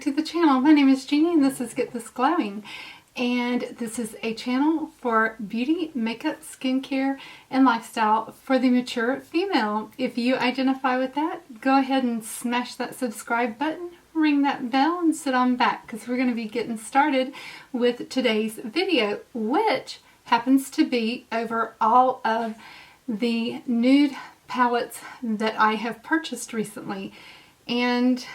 to the channel. My name is Jeannie and this is Get This Glowing. And this is a channel for beauty, makeup, skincare, and lifestyle for the mature female. If you identify with that, go ahead and smash that subscribe button, ring that bell, and sit on back because we're going to be getting started with today's video, which happens to be over all of the nude palettes that I have purchased recently. And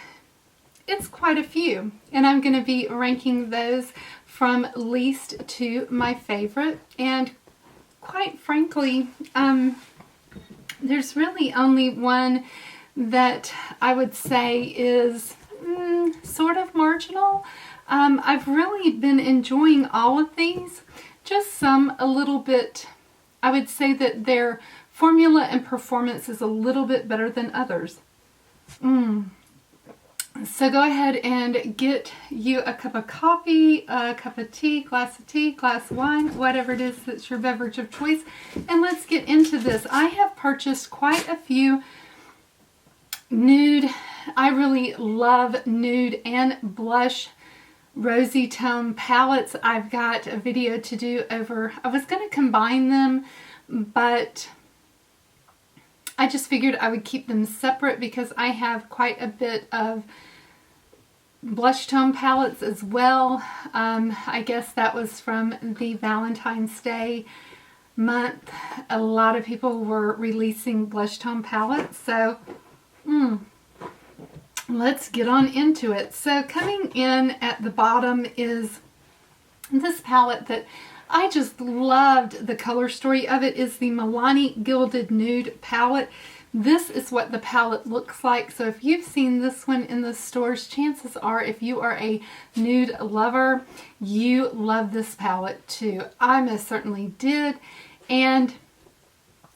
it's quite a few. And I'm going to be ranking those from least to my favorite. And quite frankly, there's really only one that I would say is sort of marginal. I've really been enjoying all of these, just some a little bit. I would say that their formula and performance is a little bit better than others. So go ahead and get you a cup of coffee, a cup of tea, glass of wine, whatever it is that's your beverage of choice, and let's get into this. I have purchased quite a few nude. I really love nude and blush rosy tone palettes. I've got a video to do over, I was going to combine them, but I just figured I would keep them separate because I have quite a bit of blush tone palettes as well. I guess that was from the Valentine's Day month. A lot of people were releasing blush tone palettes, so let's get on into it. So coming in at the bottom is this palette that I just loved the color story of. It is the Milani Gilded Nude palette. This is what the palette looks like. So if you've seen this one in the stores, chances are if you are a nude lover, you love this palette too. I most certainly did. And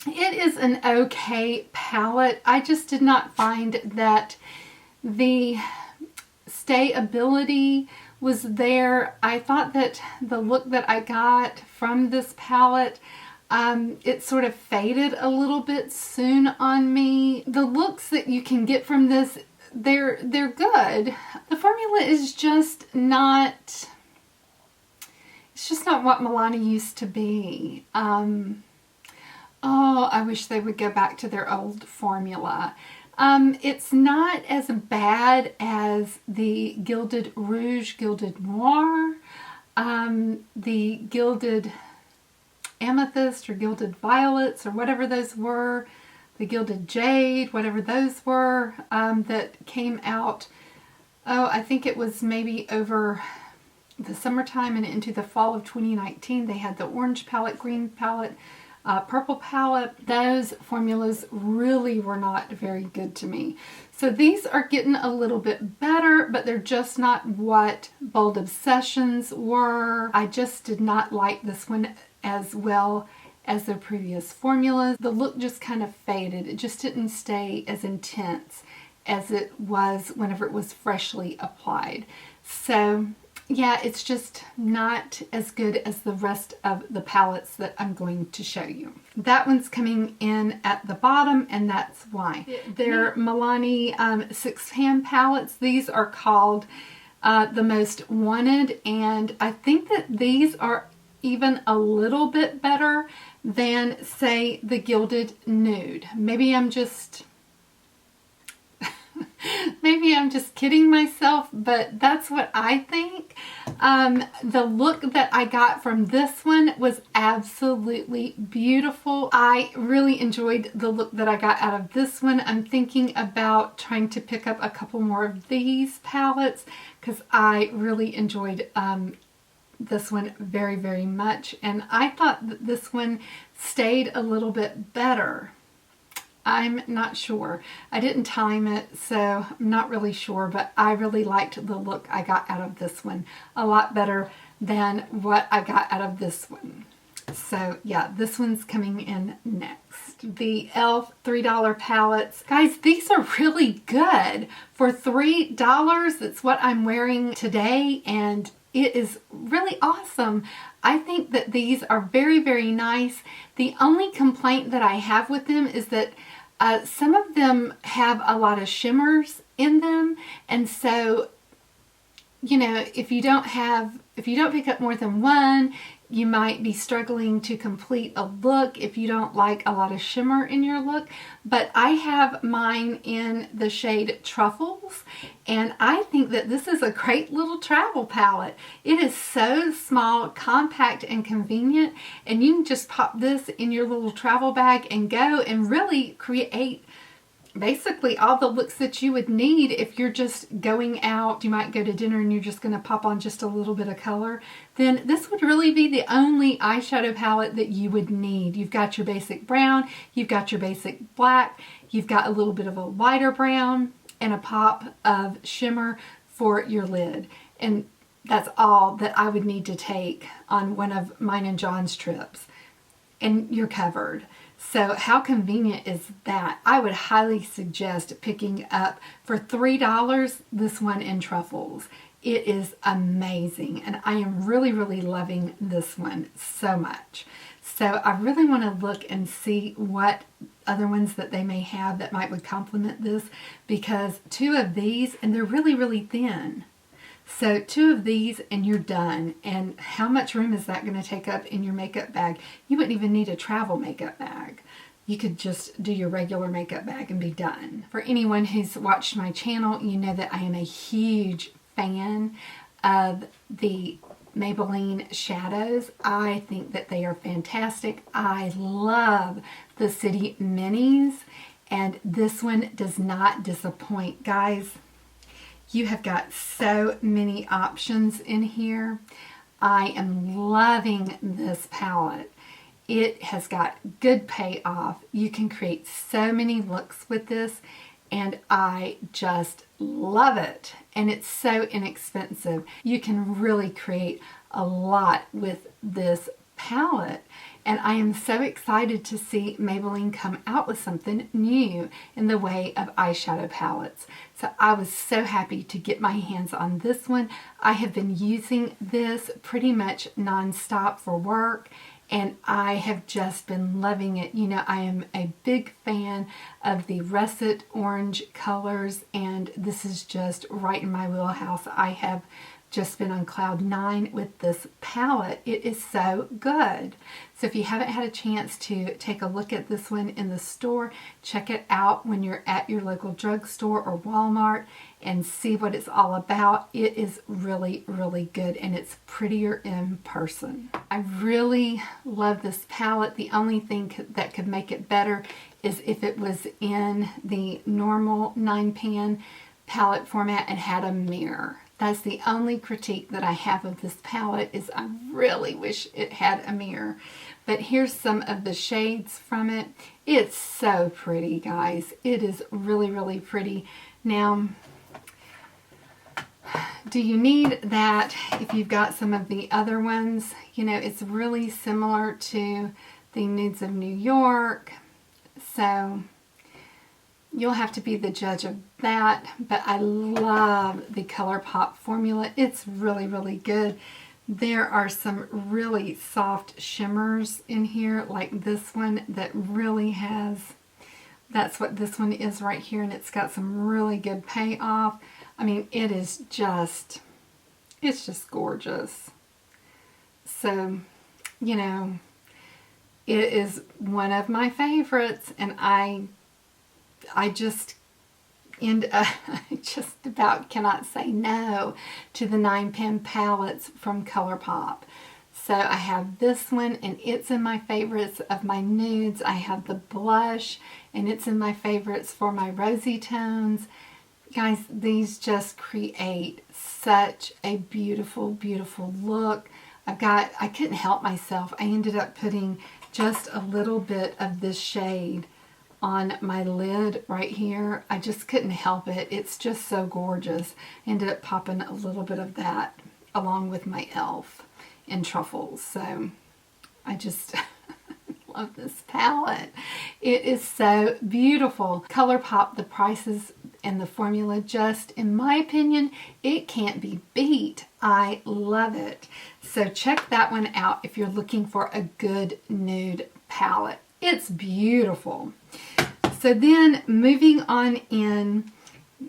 it is an okay palette. I just did not find that the stayability was there. I thought that the look that I got from this palette, it sort of faded a little bit soon on me. The looks that you can get from this, they're good. The formula is just not, it's just not what Milani used to be. Oh, I wish they would go back to their old formula. It's not as bad as the Gilded Rouge, Gilded Noir, the Gilded Amethyst or Gilded Violets or whatever those were, the Gilded Jade, whatever those were, that came out, oh, I think it was maybe over the summertime and into the fall of 2019. They had the orange palette, green palette, purple palette. Those formulas really were not very good to me. So these are getting a little bit better, but they're just not what Bold Obsessions were. I just did not like this one as well as their previous formulas. The look just kind of faded. It just didn't stay as intense as it was whenever it was freshly applied. So yeah, it's just not as good as the rest of the palettes that I'm going to show you. That one's coming in at the bottom, and that's why. They're Milani 6-pan palettes. These are called the Most Wanted, and I think that these are even a little bit better than, say, the Gilded Nude. Maybe I'm just kidding myself, but that's what I think. The look that I got from this one was absolutely beautiful. I really enjoyed the look that I got out of this one. I'm thinking about trying to pick up a couple more of these palettes because I really enjoyed this one very, very much. And I thought that this one stayed a little bit better. I'm not sure. I didn't time it, so I'm not really sure, but I really liked the look I got out of this one a lot better than what I got out of this one. So yeah, this one's coming in next. The e.l.f. $3 palettes. Guys, these are really good. For $3, that's what I'm wearing today, and it is really awesome. I think that these are very, very nice. The only complaint that I have with them is that some of them have a lot of shimmers in them, and so you know, if you don't pick up more than one, you might be struggling to complete a look if you don't like a lot of shimmer in your look. But I have mine in the shade Truffles, and I think that this is a great little travel palette. It is so small, compact, and convenient, and you can just pop this in your little travel bag and go and really create basically all the looks that you would need if you're just going out. You might go to dinner and you're just going to pop on just a little bit of color. Then this would really be the only eyeshadow palette that you would need. You've got your basic brown, you've got your basic black, you've got a little bit of a lighter brown, and a pop of shimmer for your lid. And that's all that I would need to take on one of mine and John's trips. And you're covered. So how convenient is that? I would highly suggest picking up for $3 this one in Truffles. It is amazing, and I am really, really loving this one so much. So I really want to look and see what other ones that they may have that would complement this, because two of these, and they're really, really thin. So two of these and you're done. And how much room is that going to take up in your makeup bag? You wouldn't even need a travel makeup bag. You could just do your regular makeup bag and be done. For anyone who's watched my channel, you know that I am a huge fan of the Maybelline shadows. I think that they are fantastic. I love the City Minis, and this one does not disappoint. Guys, you have got so many options in here. I am loving this palette. It has got good payoff. You can create so many looks with this, and I just love it. And it's so inexpensive. You can really create a lot with this palette. And I am so excited to see Maybelline come out with something new in the way of eyeshadow palettes. So I was so happy to get my hands on this one. I have been using this pretty much non-stop for work, and I have just been loving it. You know, I am a big fan of the russet orange colors, and this is just right in my wheelhouse. I have just been on cloud 9 with this palette. It is so good. So if you haven't had a chance to take a look at this one in the store, check it out when you're at your local drugstore or Walmart and see what it's all about. It is really, really good, and it's prettier in person. I really love this palette. The only thing that could make it better is if it was in the normal 9-pan palette format and had a mirror. That's the only critique that I have of this palette, is I really wish it had a mirror. But here's some of the shades from it. It's so pretty, guys. It is really, really pretty. Now, do you need that if you've got some of the other ones? You know, it's really similar to the Nudes of New York. So you'll have to be the judge of that, but I love the ColourPop formula. It's really, really good. There are some really soft shimmers in here, like this one that really has, that's what this one is right here, and it's got some really good payoff. I mean, it is just, it's just gorgeous. So, you know, it is one of my favorites, and I just I just about cannot say no to the 9-pan palettes from ColourPop. So I have this one, and it's in my favorites of my nudes. I have the blush, and it's in my favorites for my rosy tones. Guys, these just create such a beautiful, beautiful look. I couldn't help myself. I ended up putting just a little bit of this shade on my lid right here. I just couldn't help it. It's just so gorgeous. Ended up popping a little bit of that along with my e.l.f. in Truffles. So I just love this palette. It is so beautiful. ColourPop, the prices and the formula, just, in my opinion, it can't be beat. I love it. So check that one out if you're looking for a good nude palette. It's beautiful. So then moving on in,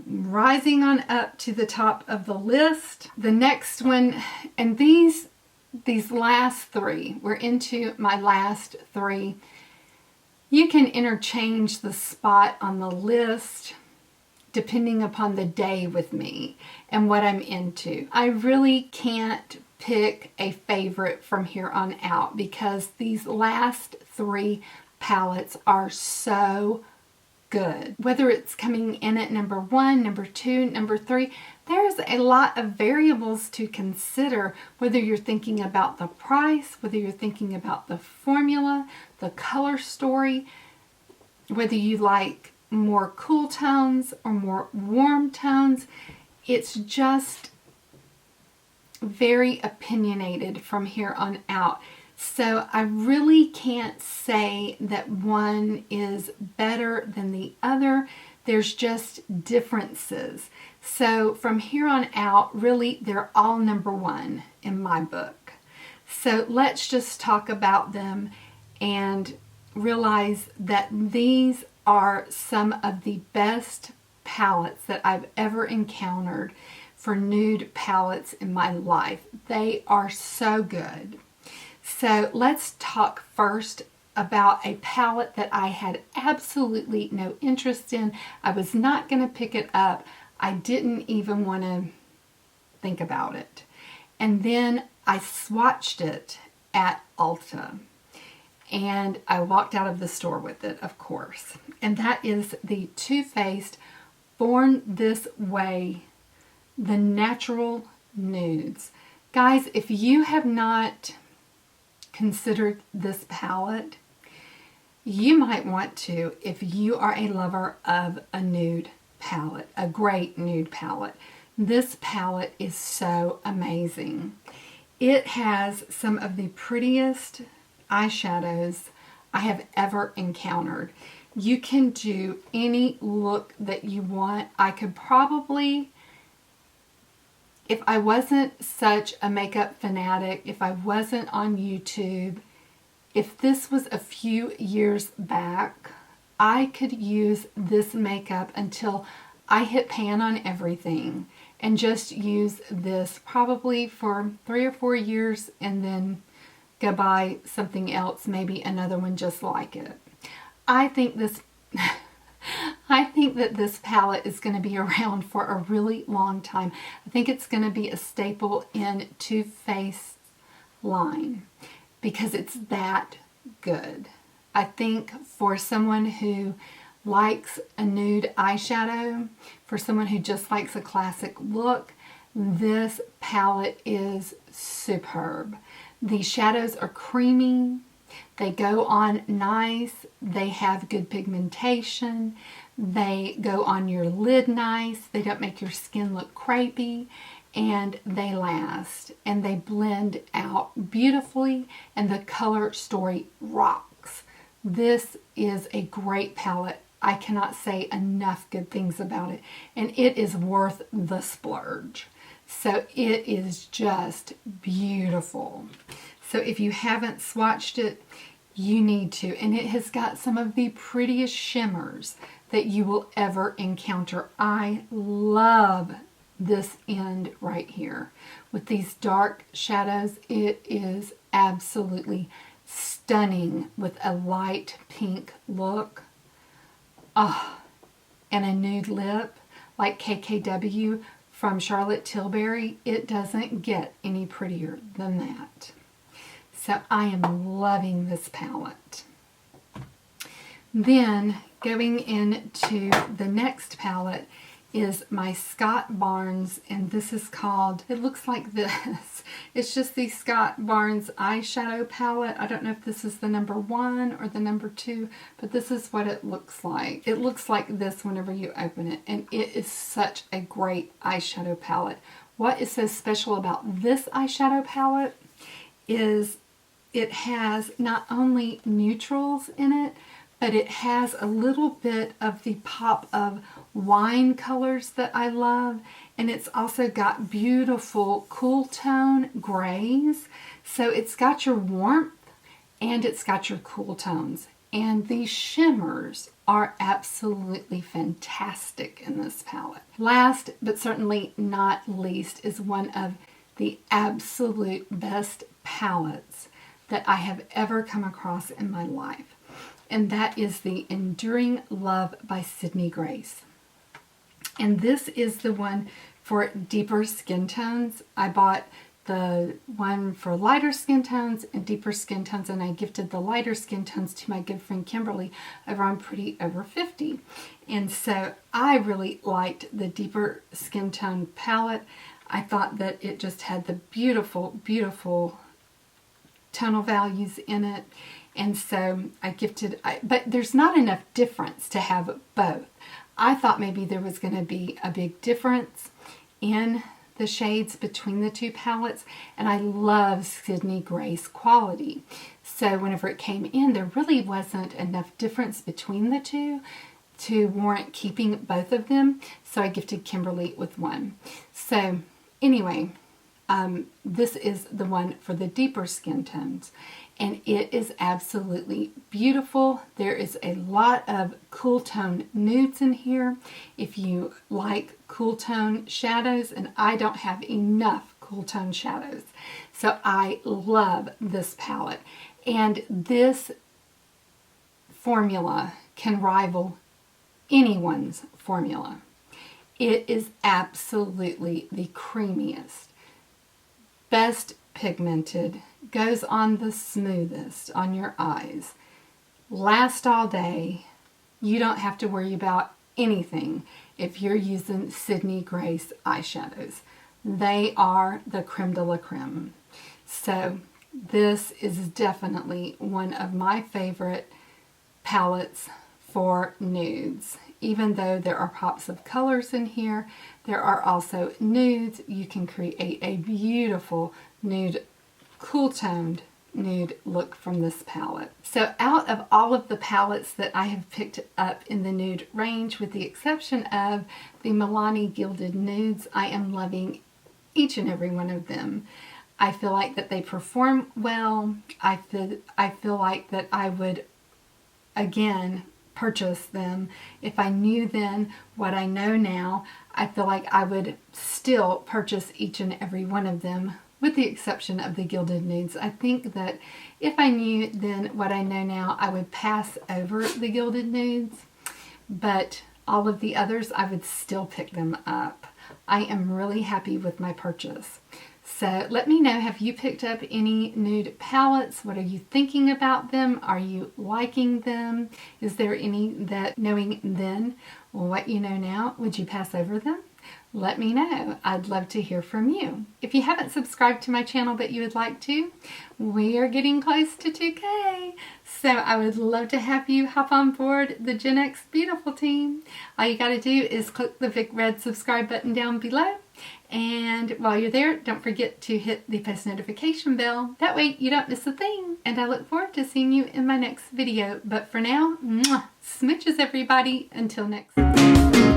rising on up to the top of the list. The next one, and these last three, we're into my last three. You can interchange the spot on the list depending upon the day with me and what I'm into. I really can't pick a favorite from here on out because these last three palettes are so good. Whether it's coming in at number 1, number 2, number 3, there's a lot of variables to consider, whether you're thinking about the price, whether you're thinking about the formula, the color story, whether you like more cool tones or more warm tones. It's just very opinionated from here on out. So I really can't say that one is better than the other. There's just differences. So from here on out, really, they're all number 1 in my book. So let's just talk about them and realize that these are some of the best palettes that I've ever encountered for nude palettes in my life. They are so good. So let's talk first about a palette that I had absolutely no interest in. I was not going to pick it up. I didn't even want to think about it. And then I swatched it at Ulta. And I walked out of the store with it, of course. And that is the Too Faced Born This Way, the Natural Nudes. Guys, if you have not considered this palette, you might want to if you are a lover of a nude palette, a great nude palette. This palette is so amazing. It has some of the prettiest eyeshadows I have ever encountered. You can do any look that you want. I could probably, if I wasn't such a makeup fanatic, if I wasn't on YouTube, if this was a few years back, I could use this makeup until I hit pan on everything and just use this probably for 3 or 4 years and then go buy something else, maybe another one just like it. I think that this palette is going to be around for a really long time. I think it's going to be a staple in Too Faced line because it's that good. I think for someone who likes a nude eyeshadow, for someone who just likes a classic look, this palette is superb. The shadows are creamy, they go on nice, they have good pigmentation, they go on your lid nice, they don't make your skin look crepey, and they last, and they blend out beautifully, and the color story rocks. This is a great palette. I cannot say enough good things about it, and it is worth the splurge. So it is just beautiful. So if you haven't swatched it, you need to. And it has got some of the prettiest shimmers that you will ever encounter. I love this end right here. With these dark shadows, it is absolutely stunning with a light pink look. Oh, and a nude lip like KKW from Charlotte Tilbury. It doesn't get any prettier than that. So I am loving this palette. Then going into the next palette is my Scott Barnes, and this is called, it looks like this. It's just the Scott Barnes eyeshadow palette. I don't know if this is the number 1 or the number 2, but this is what it looks like. It looks like this whenever you open it, and it is such a great eyeshadow palette. What is so special about this eyeshadow palette is it has not only neutrals in it, but it has a little bit of the pop of wine colors that I love, and it's also got beautiful cool tone grays. So it's got your warmth and it's got your cool tones And the shimmers are absolutely fantastic in this palette. Last but certainly not least is one of the absolute best palettes that I have ever come across in my life. And that is the Enduring Love by Sydney Grace. And this is the one for deeper skin tones. I bought the one for lighter skin tones and deeper skin tones, and I gifted the lighter skin tones to my good friend Kimberly over on Pretty Over 50. And so I really liked the deeper skin tone palette. I thought that it just had the beautiful, beautiful tonal values in it. And so I gifted, but there's not enough difference to have both. I thought maybe there was going to be a big difference in the shades between the two palettes, and I love Sydney Grace quality. So whenever it came in, there really wasn't enough difference between the two to warrant keeping both of them, so I gifted Kimberly with one. So anyway, this is the one for the deeper skin tones, and it is absolutely beautiful. There is a lot of cool tone nudes in here if you like cool tone shadows, and I don't have enough cool tone shadows, so I love this palette. And this formula can rival anyone's formula. It is absolutely the creamiest, best pigmented, goes on the smoothest on your eyes, lasts all day. You don't have to worry about anything if you're using Sydney Grace eyeshadows. They are the creme de la creme. So this is definitely one of my favorite palettes for nudes. Even though there are pops of colors in here, there are also nudes. You can create a beautiful nude, cool toned nude look from this palette. So out of all of the palettes that I have picked up in the nude range, with the exception of the Milani Gilded Nudes, I am loving each and every one of them. I feel like that they perform well. I feel like that I would, again, purchase them. If I knew then what I know now, I feel like I would still purchase each and every one of them, with the exception of the Gilded Nudes. I think that if I knew then what I know now, I would pass over the Gilded Nudes, but all of the others, I would still pick them up. I am really happy with my purchase. So let me know, have you picked up any nude palettes? What are you thinking about them? Are you liking them? Is there any that, knowing then what you know now, would you pass over them? Let me know. I'd love to hear from you. If you haven't subscribed to my channel but you would like to, we are getting close to 2K. So I would love to have you hop on board the Gen X Beautiful team. All you got to do is click the big red subscribe button down below. And while you're there, don't forget to hit the post notification bell. That way you don't miss a thing. And I look forward to seeing you in my next video. But for now, mwah, smooches everybody. Until next time.